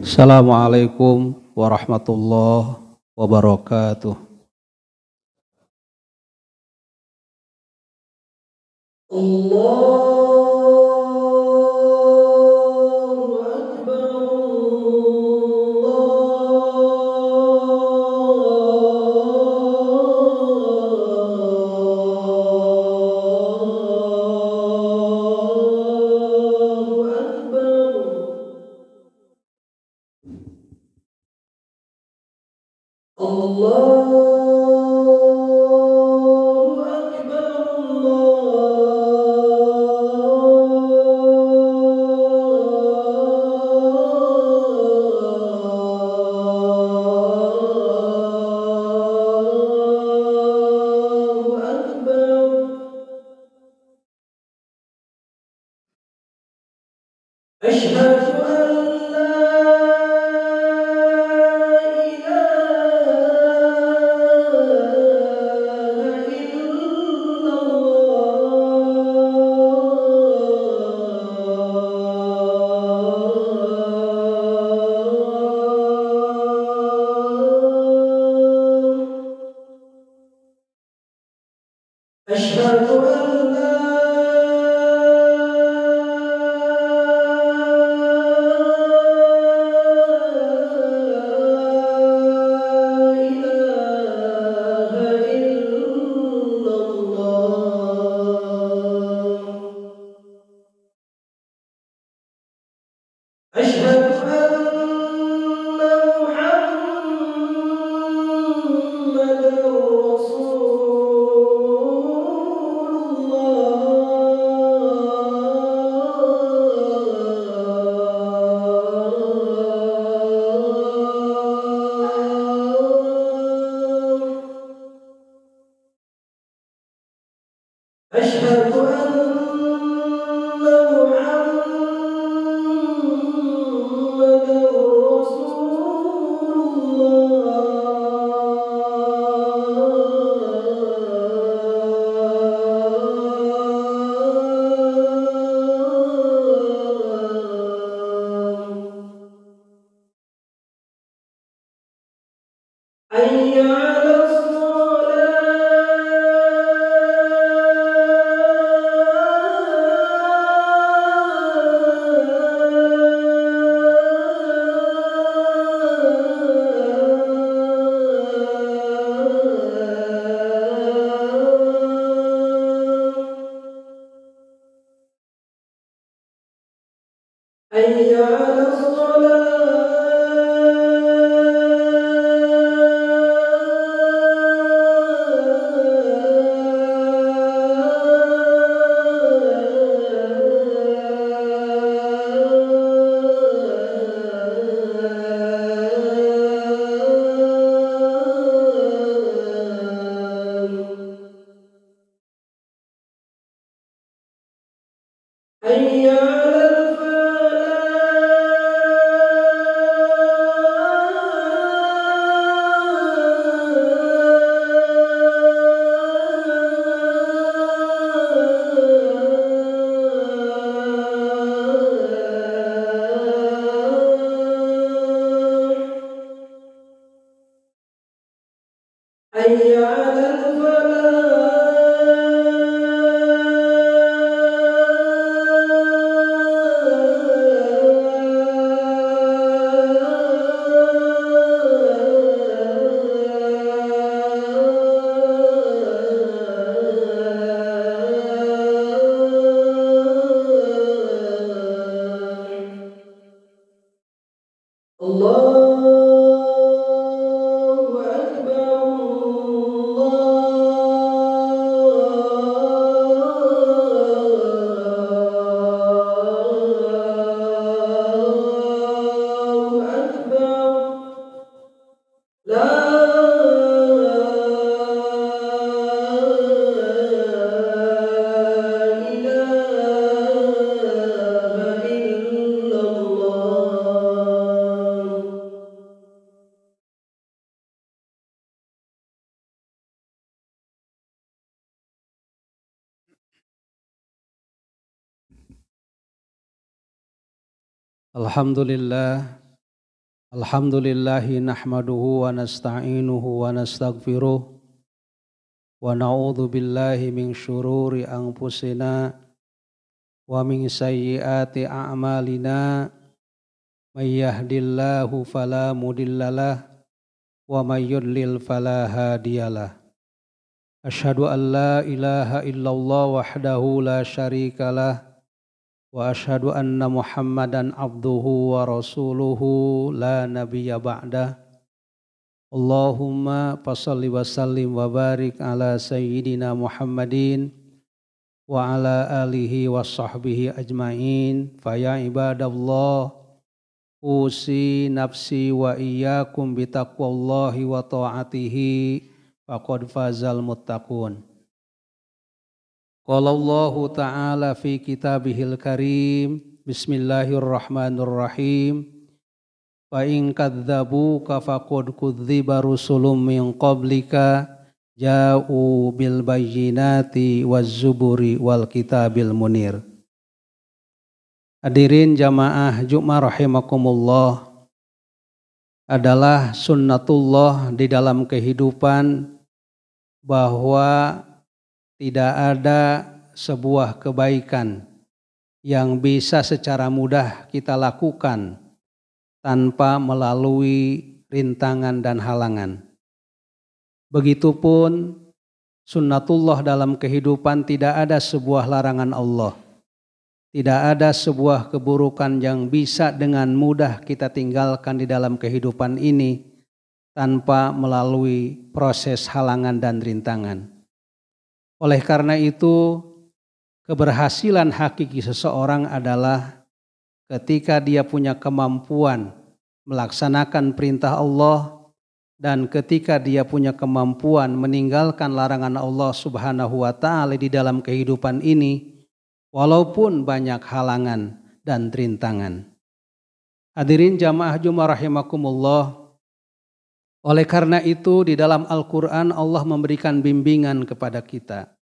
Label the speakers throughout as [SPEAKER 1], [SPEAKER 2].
[SPEAKER 1] Assalamualaikum warahmatullahi wabarakatuh.
[SPEAKER 2] Allahu Akbar. Allahu Akbar. Allahu Akbar. Allahu Akbar. أشهد أن لا إله إلا الله. أشهد أن لا إله إلا الله. أشهد أن محمدا رسول الله. أشهد أن محمدا رسول الله. حي على الصلاة. حي على الصلاة. حي على الفلاح. حي على الفلاح. الله أكبر. الله أكبر. لا إله إلا الله.
[SPEAKER 1] Alhamdulillah, Alhamdulillahi nahmaduhu wa nasta'inuhu wa nastaghfiruh wa na'udzu billahi min syururi anfusina wa min sayyiati a'malina may yahdillahu fala mudhillalah wa may yudlil fala hadiyalah. Asyhadu an la ilaha illallah wahdahu la syarikalah wa asyhadu anna Muhammadan abduhu wa rasuluhu la nabiyya ba'dah. Allahumma fashalli wa sallim wa barik ala sayyidina Muhammadin wa ala alihi wa sahbihi ajma'in. Fa ya ibadallah usi nafsi wa iyyakum bitaqwallahi wa ta'atihi faqad fazal muttaqun. Qala Allahu ta'ala fi kitabihil karim, bismillahirrahmanirrahim, fa in kadzdzabuka faqad kudziba rusulun min qablika ja'u bil bayyinati waz zuburi wal kitabil munir. Hadirin jamaah Jumat rahimakumullah, adalah sunnatullah di dalam kehidupan bahwa tidak ada sebuah kebaikan yang bisa secara mudah kita lakukan tanpa melalui rintangan dan halangan. Begitupun sunnatullah dalam kehidupan, tidak ada sebuah larangan Allah. Tidak ada sebuah keburukan yang bisa dengan mudah kita tinggalkan di dalam kehidupan ini tanpa melalui proses halangan dan rintangan. Oleh karena itu, keberhasilan hakiki seseorang adalah ketika dia punya kemampuan melaksanakan perintah Allah dan ketika dia punya kemampuan meninggalkan larangan Allah Subhanahu wa ta'ala di dalam kehidupan ini, walaupun banyak halangan dan rintangan. Hadirin jamaah Jumat rahimakumullah, oleh karena itu di dalam Al-Quran Allah memberikan bimbingan kepada kita.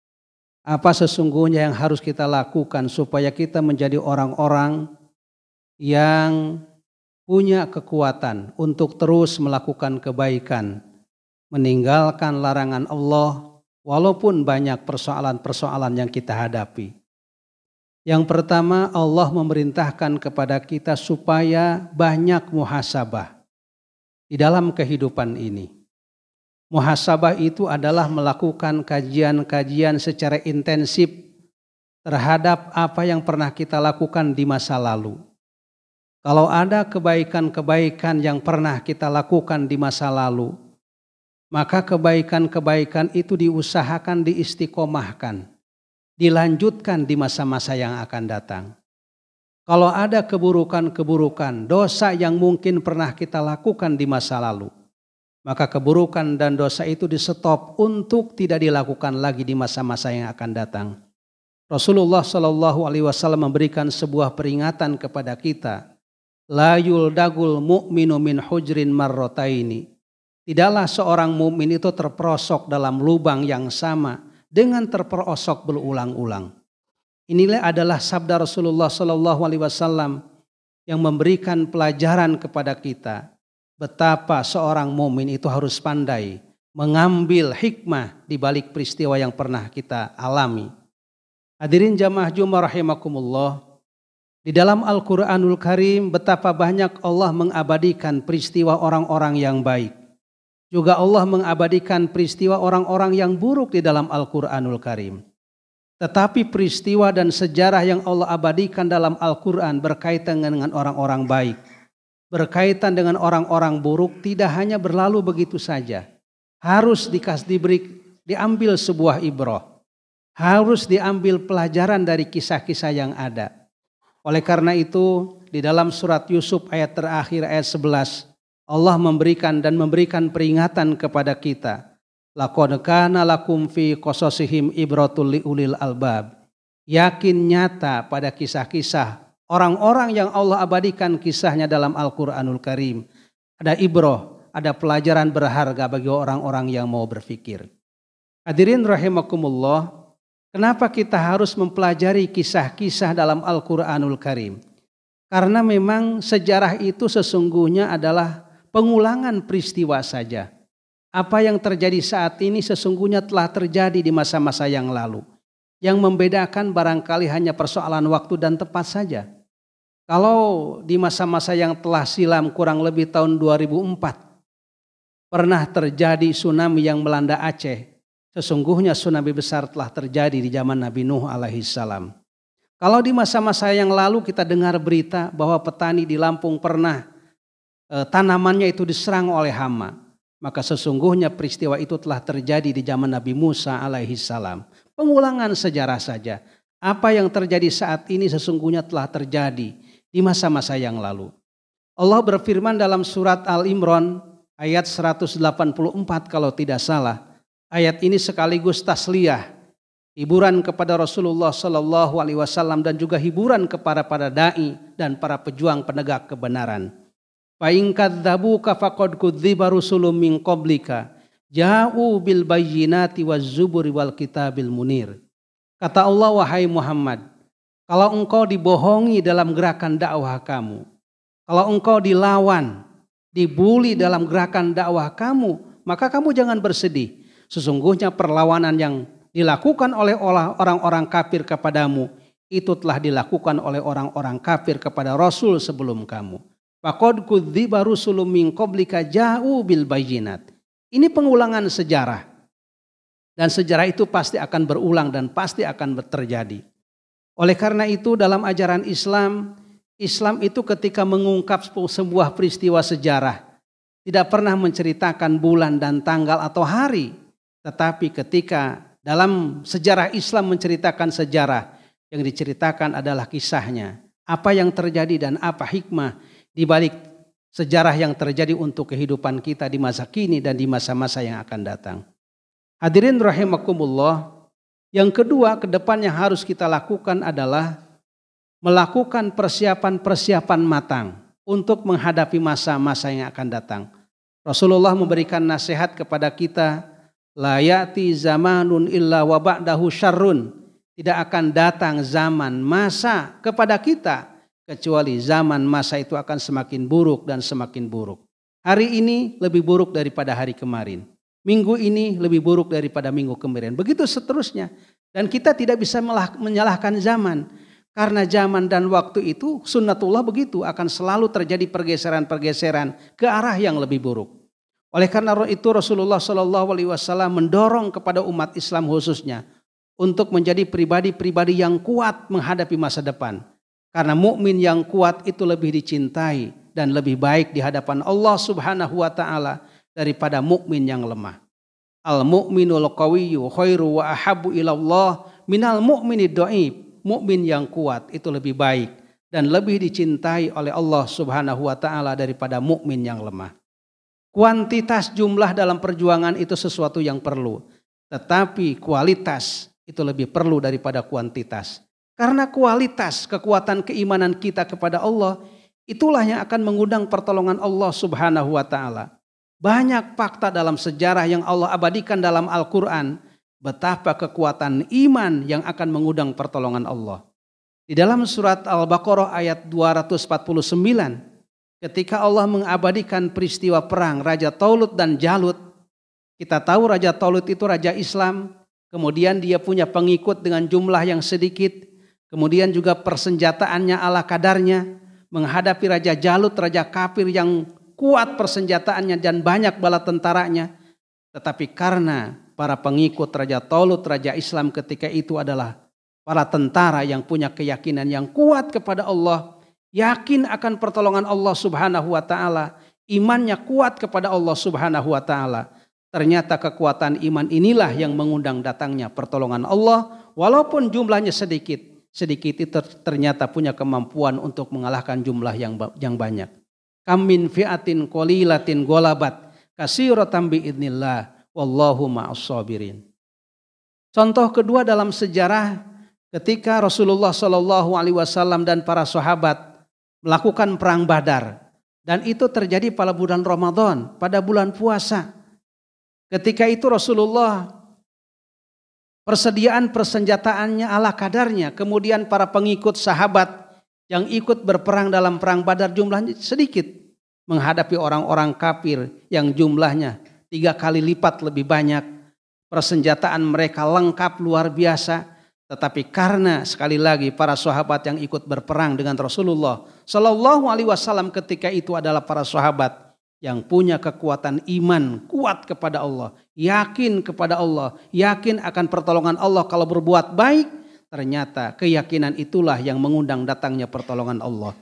[SPEAKER 1] Apa sesungguhnya yang harus kita lakukan supaya kita menjadi orang-orang yang punya kekuatan untuk terus melakukan kebaikan, meninggalkan larangan Allah walaupun banyak persoalan-persoalan yang kita hadapi. Yang pertama, Allah memerintahkan kepada kita supaya banyak muhasabah di dalam kehidupan ini. Muhasabah itu adalah melakukan kajian-kajian secara intensif terhadap apa yang pernah kita lakukan di masa lalu. Kalau ada kebaikan-kebaikan yang pernah kita lakukan di masa lalu, maka kebaikan-kebaikan itu diusahakan diistiqomahkan, dilanjutkan di masa-masa yang akan datang. Kalau ada keburukan-keburukan, dosa yang mungkin pernah kita lakukan di masa lalu, maka keburukan dan dosa itu di-stop untuk tidak dilakukan lagi di masa-masa yang akan datang. Rasulullah SAW memberikan sebuah peringatan kepada kita. La yuldagul mu'minu min hujrin marrotaini. Tidaklah seorang mukmin itu terperosok dalam lubang yang sama dengan terperosok berulang-ulang. Inilah adalah sabda Rasulullah SAW yang memberikan pelajaran kepada kita. Betapa seorang mukmin itu harus pandai mengambil hikmah di balik peristiwa yang pernah kita alami. Hadirin jamaah Jumat rahimakumullah, di dalam Al-Quranul Karim betapa banyak Allah mengabadikan peristiwa orang-orang yang baik. Juga Allah mengabadikan peristiwa orang-orang yang buruk di dalam Al-Quranul Karim. Tetapi peristiwa dan sejarah yang Allah abadikan dalam Al-Quran berkaitan dengan orang-orang baik, berkaitan dengan orang-orang buruk, tidak hanya berlalu begitu saja. Harus diambil sebuah ibrah. Harus diambil pelajaran dari kisah-kisah yang ada. Oleh karena itu, di dalam surat Yusuf ayat terakhir ayat 11, Allah memberikan peringatan kepada kita. Laqad kana lakum fi qasasihim ibratul liulil albab. Yakin nyata pada kisah-kisah orang-orang yang Allah abadikan kisahnya dalam Al-Quranul Karim. Ada ibrah, ada pelajaran berharga bagi orang-orang yang mau berfikir. Hadirin rahimakumullah, kenapa kita harus mempelajari kisah-kisah dalam Al-Quranul Karim? Karena memang sejarah itu sesungguhnya adalah pengulangan peristiwa saja. Apa yang terjadi saat ini sesungguhnya telah terjadi di masa-masa yang lalu. Yang membedakan barangkali hanya persoalan waktu dan tepat saja. Kalau di masa-masa yang telah silam kurang lebih tahun 2004 pernah terjadi tsunami yang melanda Aceh. Sesungguhnya tsunami besar telah terjadi di zaman Nabi Nuh alaihissalam. Kalau di masa-masa yang lalu kita dengar berita bahwa petani di Lampung pernah tanamannya itu diserang oleh hama. Maka sesungguhnya peristiwa itu telah terjadi di zaman Nabi Musa alaihissalam. Pengulangan sejarah saja. Apa yang terjadi saat ini sesungguhnya telah terjadi di masa-masa yang lalu. Allah berfirman dalam surat Al-Imran ayat 184 kalau tidak salah. Ayat ini sekaligus tasliyah, hiburan kepada Rasulullah Sallallahu Alaihi Wasallam dan juga hiburan kepada para dai dan para pejuang penegak kebenaran. Fa in kadzdzabuka faqad kudziba rusulun min qablika ja'u bil bayyinati waz zuburi wal kitabil munir. Kata Allah, wahai Muhammad, kalau engkau dibohongi dalam gerakan dakwah kamu, kalau engkau dilawan, dibuli dalam gerakan dakwah kamu, maka kamu jangan bersedih. Sesungguhnya perlawanan yang dilakukan oleh orang-orang kafir kepadamu itu telah dilakukan oleh orang-orang kafir kepada Rasul sebelum kamu. Faqad kudziba rusulun min qablika ja'u bil bayyinat. Ini pengulangan sejarah. Dan sejarah itu pasti akan berulang dan pasti akan terjadi. Oleh karena itu dalam ajaran Islam, Islam itu ketika mengungkap sebuah peristiwa sejarah tidak pernah menceritakan bulan dan tanggal atau hari. Tetapi ketika dalam sejarah Islam menceritakan sejarah, yang diceritakan adalah kisahnya. Apa yang terjadi dan apa hikmah di balik sejarah yang terjadi untuk kehidupan kita di masa kini dan di masa-masa yang akan datang. Hadirin rahimakumullah, yang kedua ke depan yang harus kita lakukan adalah melakukan persiapan-persiapan matang untuk menghadapi masa-masa yang akan datang. Rasulullah memberikan nasihat kepada kita, la ya'ti zamanun illa wa ba'dahu syarrun. Tidak akan datang zaman masa kepada kita kecuali zaman masa itu akan semakin buruk dan semakin buruk. Hari ini lebih buruk daripada hari kemarin. Minggu ini lebih buruk daripada minggu kemarin. Begitu seterusnya. Dan kita tidak bisa menyalahkan zaman. Karena zaman dan waktu itu sunnatullah begitu. Akan selalu terjadi pergeseran-pergeseran ke arah yang lebih buruk. Oleh karena itu Rasulullah SAW mendorong kepada umat Islam khususnya untuk menjadi pribadi-pribadi yang kuat menghadapi masa depan. Karena mukmin yang kuat itu lebih dicintai dan lebih baik di hadapan Allah Subhanahu wa taala daripada mukmin yang lemah. Al mu'minul qawiyyu khairu wa ahabbu ilallah minal mu'minid dhaif. Mukmin yang kuat itu lebih baik dan lebih dicintai oleh Allah Subhanahu wa taala daripada mukmin yang lemah. Kuantitas jumlah dalam perjuangan itu sesuatu yang perlu, tetapi kualitas itu lebih perlu daripada kuantitas. Karena kualitas kekuatan keimanan kita kepada Allah itulah yang akan mengundang pertolongan Allah Subhanahu wa taala. Banyak fakta dalam sejarah yang Allah abadikan dalam Al-Qur'an betapa kekuatan iman yang akan mengundang pertolongan Allah. Di dalam surat Al-Baqarah ayat 249 ketika Allah mengabadikan peristiwa perang Raja Taulut dan Jalut. Kita tahu Raja Taulut itu raja Islam, kemudian dia punya pengikut dengan jumlah yang sedikit. Kemudian juga persenjataannya ala kadarnya menghadapi Raja Jalut, raja kafir yang kuat persenjataannya dan banyak bala tentaranya. Tetapi karena para pengikut Raja Taulut, raja Islam ketika itu adalah para tentara yang punya keyakinan yang kuat kepada Allah, yakin akan pertolongan Allah Subhanahu wa taala, imannya kuat kepada Allah Subhanahu wa taala. Ternyata kekuatan iman inilah yang mengundang datangnya pertolongan Allah walaupun jumlahnya sedikit. Sedikit itu ternyata punya kemampuan untuk mengalahkan jumlah yang banyak. Kam min fi'atin qalilatin ghalabat katsiratan biidznillah wallahu ma'as sabirin. Contoh kedua dalam sejarah ketika Rasulullah SAW dan para sahabat melakukan perang Badar dan itu terjadi pada bulan Ramadan, pada bulan puasa. Ketika itu Rasulullah persediaan persenjataannya ala kadarnya. Kemudian para pengikut sahabat yang ikut berperang dalam perang Badar jumlahnya sedikit. menghadapi orang-orang kafir yang jumlahnya 3 kali lipat lebih banyak. Persenjataan mereka lengkap luar biasa. Tetapi karena sekali lagi para sahabat yang ikut berperang dengan Rasulullah Shallallahu Alaihi Wasallam ketika itu adalah para sahabat yang punya kekuatan iman kuat kepada Allah, yakin kepada Allah, yakin akan pertolongan Allah kalau berbuat baik. Ternyata keyakinan itulah yang mengundang datangnya pertolongan Allah.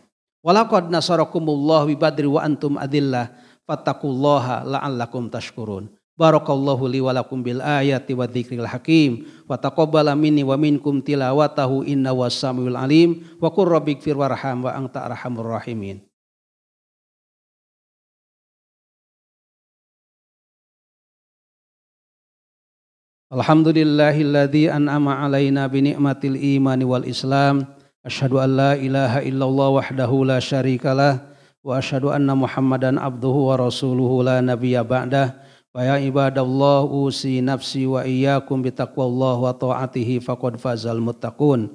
[SPEAKER 1] Walaqad nasarakumullah bi badri wa antum adillah fattaqullaha la'allakum tashkurun. Barakallahu li wa lakum bil ayati wa dzikril hakim wa taqabbala minni wa minkum tilawatahu innahu was-samiul alim wa qur rabbighfir warham wa anta arhamur rahimin. Alhamdulillahilladzi an'ama alaina bi ni'matil imani wal islam. Asyhadu an la ilaha illallah wahdahu la syarikalah wa asyhadu anna Muhammadan abduhu wa rasuluhu la nabiyya ba'dah. Wa ya ibadallah usi nafsi wa iyyakum bi taqwallah wa ta'atihi faqad fazal muttaqun.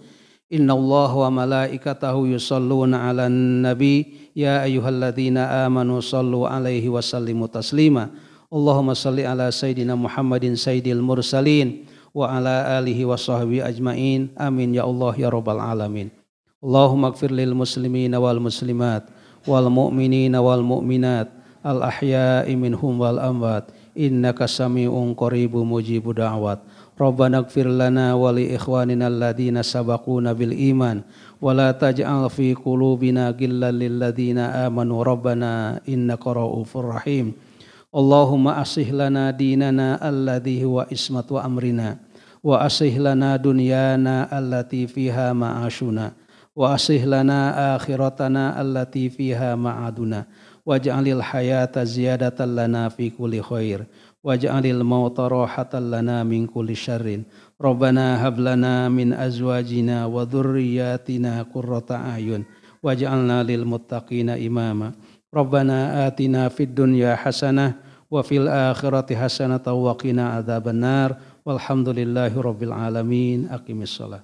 [SPEAKER 1] Innallaha wa malaikatahu yusholluna 'alan nabi ya ayyuhalladzina amanu shallu 'alaihi wa sallimu taslima. Allahumma shalli ala sayyidina Muhammadin sayyidil mursalin wa ala alihi wa sahbihi ajmain. Amin ya Allah ya rabbal alamin. Allahumma ighfir lil muslimina wal muslimat wal mu'minina wal mu'minat al ahya'i minhum wal amwat innaka sami'un qaribun mujibud da'wat. Rabbana ighfir lana wa li ikhwanina alladhina sabaquna bil iman wa la taj'al fi qulubina ghillan lil ladzina amanu rabbana innaka ra'ufur rahim. Allahumma aslih lana dinana alladhi huwa ismatu amrina wa aslih lana dunyana allati fiha ma'ashuna wa aslih lana akhiratana allati fiha ma'aduna waj'alil hayata ziyadatan lana fi kulli khair waj'alil mauta rahatan lana min kulli syarrin. Rabbana hab lana min azwajina wa dhurriyyatina qurrata a'yun waj'alna lil muttaqina imama. Rabbana atina fid dunya hasanah wa fil akhirati hasanatan wa qina adzabannar. Walhamdulillahi rabbil alamin. Aqimissalah.